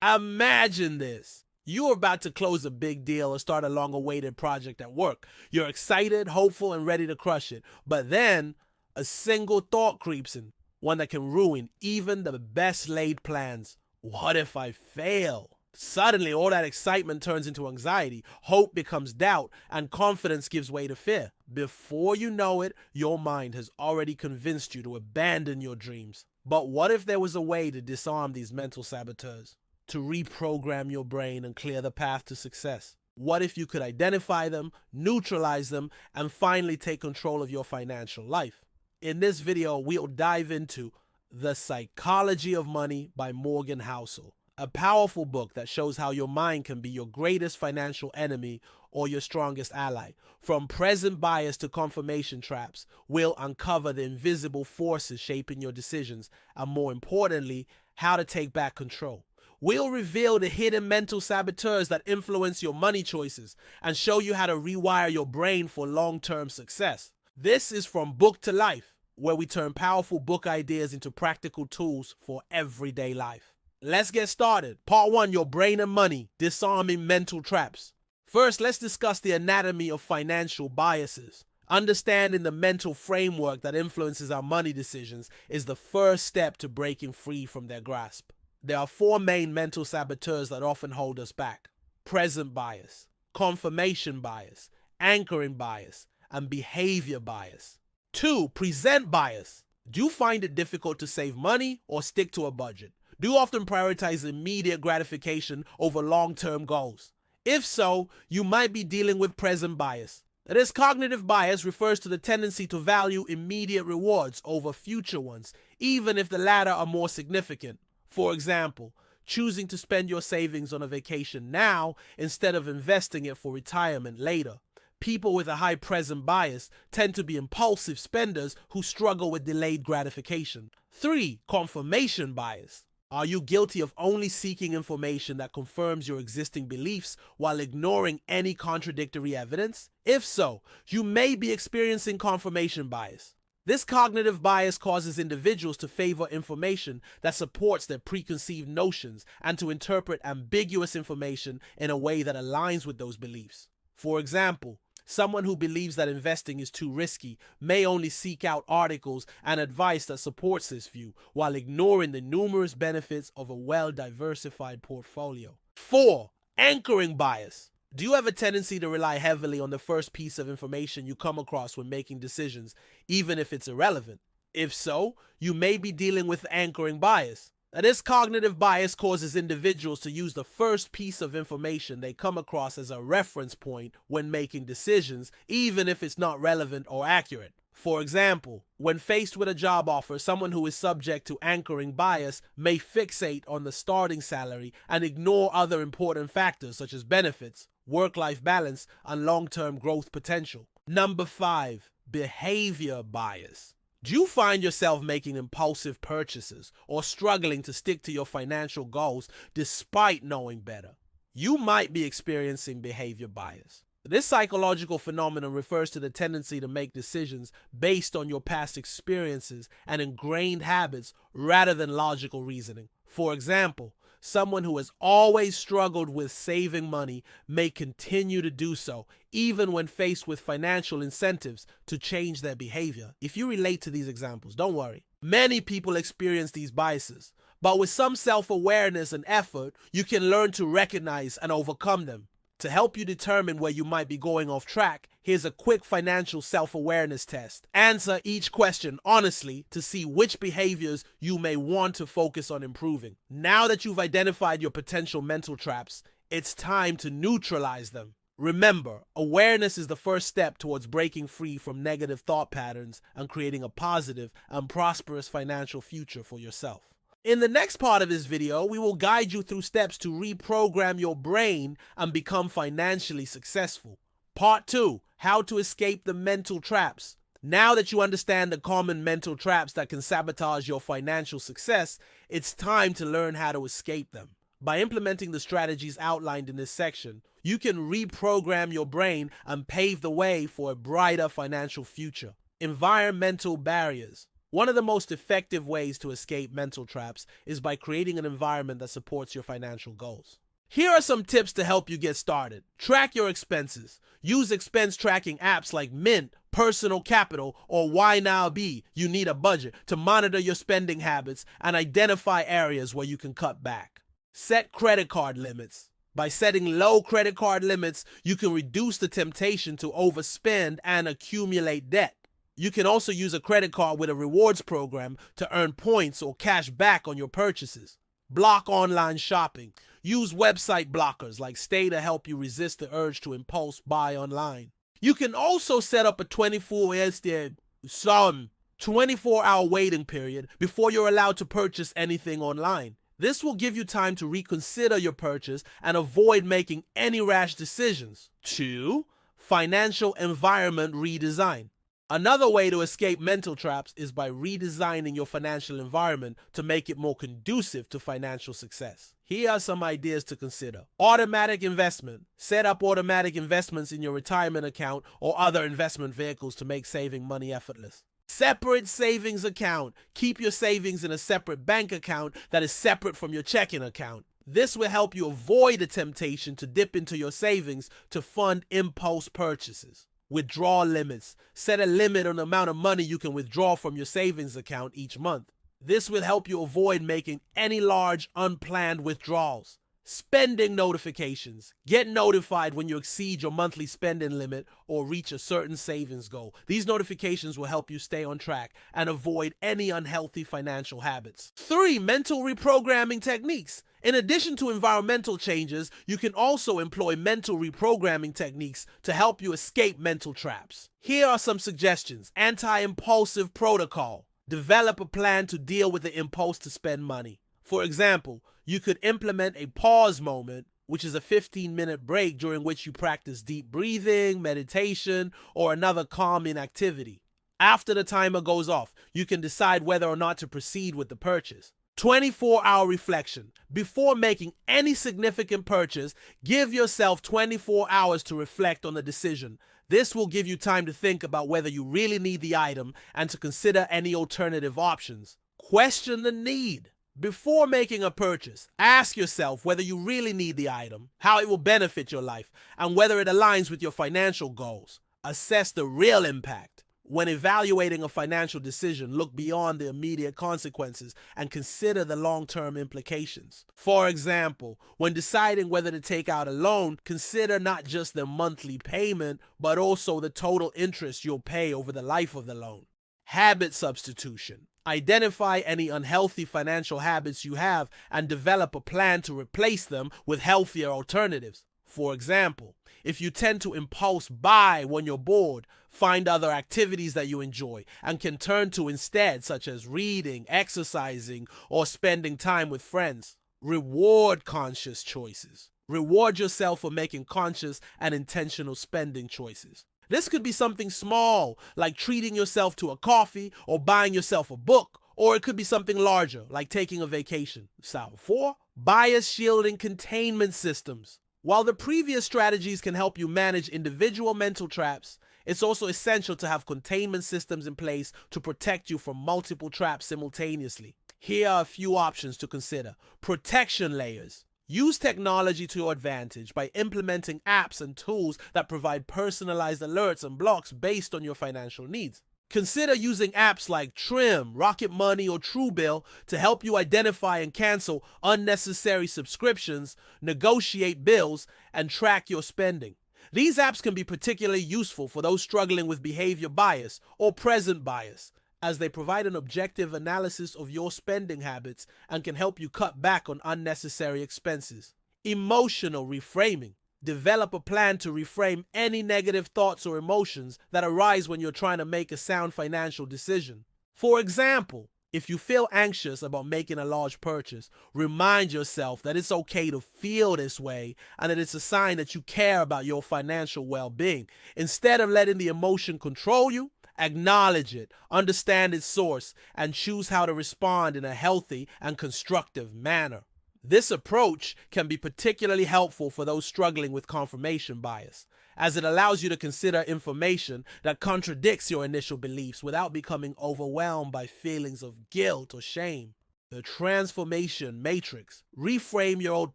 Imagine this. You're about to close a big deal or start a long awaited project at work. You're excited, hopeful, and ready to crush it. But then a single thought creeps in, one that can ruin even the best laid plans. What if I fail? Suddenly, all that excitement turns into anxiety, hope becomes doubt, and confidence gives way to fear. Before you know it, your mind has already convinced you to abandon your dreams. But what if there was a way to disarm these mental saboteurs? To reprogram your brain and clear the path to success? What if you could identify them, neutralize them, and finally take control of your financial life? In this video, we'll dive into The Psychology of Money by Morgan Housel, a powerful book that shows how your mind can be your greatest financial enemy or your strongest ally. From present bias to confirmation traps, we'll uncover the invisible forces shaping your decisions and, more importantly, how to take back control. We'll reveal the hidden mental saboteurs that influence your money choices and show you how to rewire your brain for long-term success. This is From Book to Life, where we turn powerful book ideas into practical tools for everyday life. Let's get started. Part 1, Your Brain and Money, Disarming Mental Traps. First, let's discuss the anatomy of financial biases. Understanding the mental framework that influences our money decisions is the first step to breaking free from their grasp. There are 4 main mental saboteurs that often hold us back: present bias, confirmation bias, anchoring bias, and behavior bias. 2, present bias. Do you find it difficult to save money or stick to a budget? Do you often prioritize immediate gratification over long-term goals? If so, you might be dealing with present bias. This cognitive bias refers to the tendency to value immediate rewards over future ones, even if the latter are more significant. For example, choosing to spend your savings on a vacation now instead of investing it for retirement later. People with a high present bias tend to be impulsive spenders who struggle with delayed gratification. 3, confirmation bias. Are you guilty of only seeking information that confirms your existing beliefs while ignoring any contradictory evidence? If so, you may be experiencing confirmation bias. This cognitive bias causes individuals to favor information that supports their preconceived notions and to interpret ambiguous information in a way that aligns with those beliefs. For example, someone who believes that investing is too risky may only seek out articles and advice that supports this view, while ignoring the numerous benefits of a well-diversified portfolio. 4, anchoring bias. Do you have a tendency to rely heavily on the first piece of information you come across when making decisions, even if it's irrelevant? If so, you may be dealing with anchoring bias. This cognitive bias causes individuals to use the first piece of information they come across as a reference point when making decisions, even if it's not relevant or accurate. For example, when faced with a job offer, someone who is subject to anchoring bias may fixate on the starting salary and ignore other important factors such as benefits, work-life balance, and long-term growth potential. Number 5, behavior bias. Do you find yourself making impulsive purchases or struggling to stick to your financial goals despite knowing better? You might be experiencing behavior bias. This psychological phenomenon refers to the tendency to make decisions based on your past experiences and ingrained habits rather than logical reasoning. For example, someone who has always struggled with saving money may continue to do so, even when faced with financial incentives to change their behavior. If you relate to these examples, don't worry. Many people experience these biases, but with some self-awareness and effort, you can learn to recognize and overcome them. To help you determine where you might be going off track, here's a quick financial self-awareness test. Answer each question honestly to see which behaviors you may want to focus on improving. Now that you've identified your potential mental traps, it's time to neutralize them. Remember, awareness is the first step towards breaking free from negative thought patterns and creating a positive and prosperous financial future for yourself. In the next part of this video, we will guide you through steps to reprogram your brain and become financially successful. Part 2, how to escape the mental traps. Now that you understand the common mental traps that can sabotage your financial success, it's time to learn how to escape them. By implementing the strategies outlined in this section, you can reprogram your brain and pave the way for a brighter financial future. Environmental barriers. One of the most effective ways to escape mental traps is by creating an environment that supports your financial goals. Here are some tips to help you get started. Track your expenses. Use expense tracking apps like Mint, Personal Capital, or Why Now Be, You Need a Budget, to monitor your spending habits and identify areas where you can cut back. Set credit card limits. By setting low credit card limits, you can reduce the temptation to overspend and accumulate debt. You can also use a credit card with a rewards program to earn points or cash back on your purchases. Block online shopping. Use website blockers like Stay to help you resist the urge to impulse buy online. You can also set up a 24-hour waiting period before you're allowed to purchase anything online. This will give you time to reconsider your purchase and avoid making any rash decisions. 2. Financial environment redesign. Another way to escape mental traps is by redesigning your financial environment to make it more conducive to financial success. Here are some ideas to consider. Automatic investment. Set up automatic investments in your retirement account or other investment vehicles to make saving money effortless. Separate savings account. Keep your savings in a separate bank account that is separate from your checking account. This will help you avoid the temptation to dip into your savings to fund impulse purchases. Withdrawal limits. Set a limit on the amount of money you can withdraw from your savings account each month. This will help you avoid making any large, unplanned withdrawals. Spending notifications. Get notified when you exceed your monthly spending limit or reach a certain savings goal. These notifications will help you stay on track and avoid any unhealthy financial habits. 3. Mental reprogramming techniques. In addition to environmental changes, you can also employ mental reprogramming techniques to help you escape mental traps. Here are some suggestions. Anti-impulsive protocol. Develop a plan to deal with the impulse to spend money. For example, you could implement a pause moment, which is a 15-minute break during which you practice deep breathing, meditation, or another calming activity. After the timer goes off, you can decide whether or not to proceed with the purchase. 24-hour reflection. Before making any significant purchase, give yourself 24 hours to reflect on the decision. This will give you time to think about whether you really need the item and to consider any alternative options. Question the need. Before making a purchase, ask yourself whether you really need the item, how it will benefit your life, and whether it aligns with your financial goals. Assess the real impact. When evaluating a financial decision, look beyond the immediate consequences and consider the long-term implications. For example, when deciding whether to take out a loan, consider not just the monthly payment, but also the total interest you'll pay over the life of the loan. Habit substitution. Identify any unhealthy financial habits you have and develop a plan to replace them with healthier alternatives. For example, if you tend to impulse buy when you're bored, find other activities that you enjoy and can turn to instead, such as reading, exercising, or spending time with friends. Reward conscious choices. Reward yourself for making conscious and intentional spending choices. This could be something small, like treating yourself to a coffee or buying yourself a book, or it could be something larger, like taking a vacation. 4. Bias shielding containment systems. While the previous strategies can help you manage individual mental traps, it's also essential to have containment systems in place to protect you from multiple traps simultaneously. Here are a few options to consider. Protection layers. Use technology to your advantage by implementing apps and tools that provide personalized alerts and blocks based on your financial needs. Consider using apps like Trim, Rocket Money, or Truebill to help you identify and cancel unnecessary subscriptions, negotiate bills, and track your spending. These apps can be particularly useful for those struggling with behavior bias or present bias, as they provide an objective analysis of your spending habits and can help you cut back on unnecessary expenses. Emotional reframing. Develop a plan to reframe any negative thoughts or emotions that arise when you're trying to make a sound financial decision. For example, if you feel anxious about making a large purchase, remind yourself that it's okay to feel this way and that it's a sign that you care about your financial well-being. Instead of letting the emotion control you, acknowledge it, understand its source, and choose how to respond in a healthy and constructive manner. This approach can be particularly helpful for those struggling with confirmation bias, as it allows you to consider information that contradicts your initial beliefs without becoming overwhelmed by feelings of guilt or shame. The transformation matrix. Reframe your old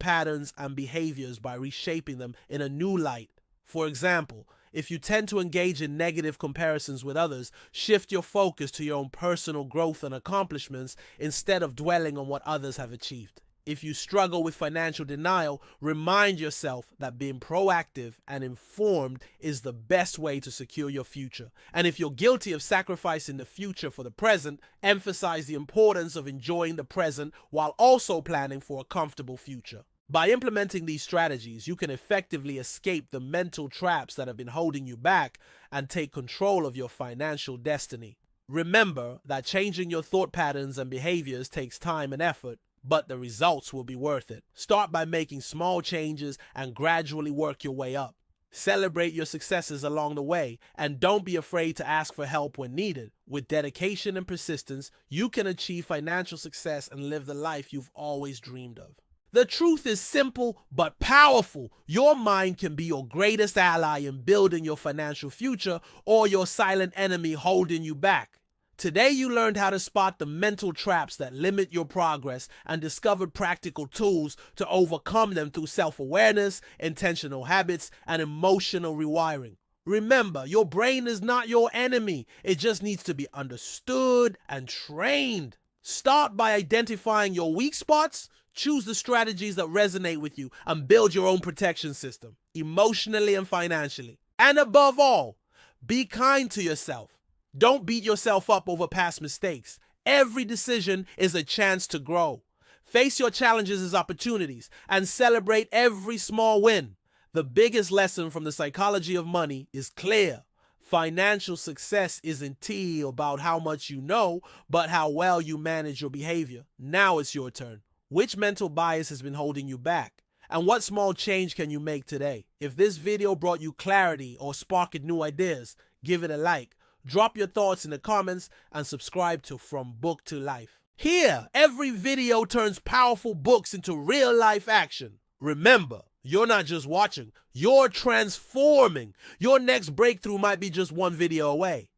patterns and behaviors by reshaping them in a new light. For example, if you tend to engage in negative comparisons with others, shift your focus to your own personal growth and accomplishments instead of dwelling on what others have achieved. If you struggle with financial denial, remind yourself that being proactive and informed is the best way to secure your future. And if you're guilty of sacrificing the future for the present, emphasize the importance of enjoying the present while also planning for a comfortable future. By implementing these strategies, you can effectively escape the mental traps that have been holding you back and take control of your financial destiny. Remember that changing your thought patterns and behaviors takes time and effort, but the results will be worth it. Start by making small changes and gradually work your way up. Celebrate your successes along the way, and don't be afraid to ask for help when needed. With dedication and persistence, you can achieve financial success and live the life you've always dreamed of. The truth is simple but powerful. Your mind can be your greatest ally in building your financial future or your silent enemy holding you back. Today you learned how to spot the mental traps that limit your progress and discovered practical tools to overcome them through self-awareness, intentional habits, and emotional rewiring. Remember, your brain is not your enemy. It just needs to be understood and trained. Start by identifying your weak spots, choose the strategies that resonate with you, and build your own protection system, emotionally and financially. And above all, be kind to yourself. Don't beat yourself up over past mistakes. Every decision is a chance to grow. Face your challenges as opportunities and celebrate every small win. The biggest lesson from the psychology of money is clear. Financial success isn't about how much you know, but how well you manage your behavior. Now it's your turn. Which mental bias has been holding you back? And what small change can you make today? If this video brought you clarity or sparked new ideas, give it a like. Drop your thoughts in the comments and subscribe to From Book to Life. Here, every video turns powerful books into real-life action. Remember, you're not just watching, you're transforming. Your next breakthrough might be just one video away.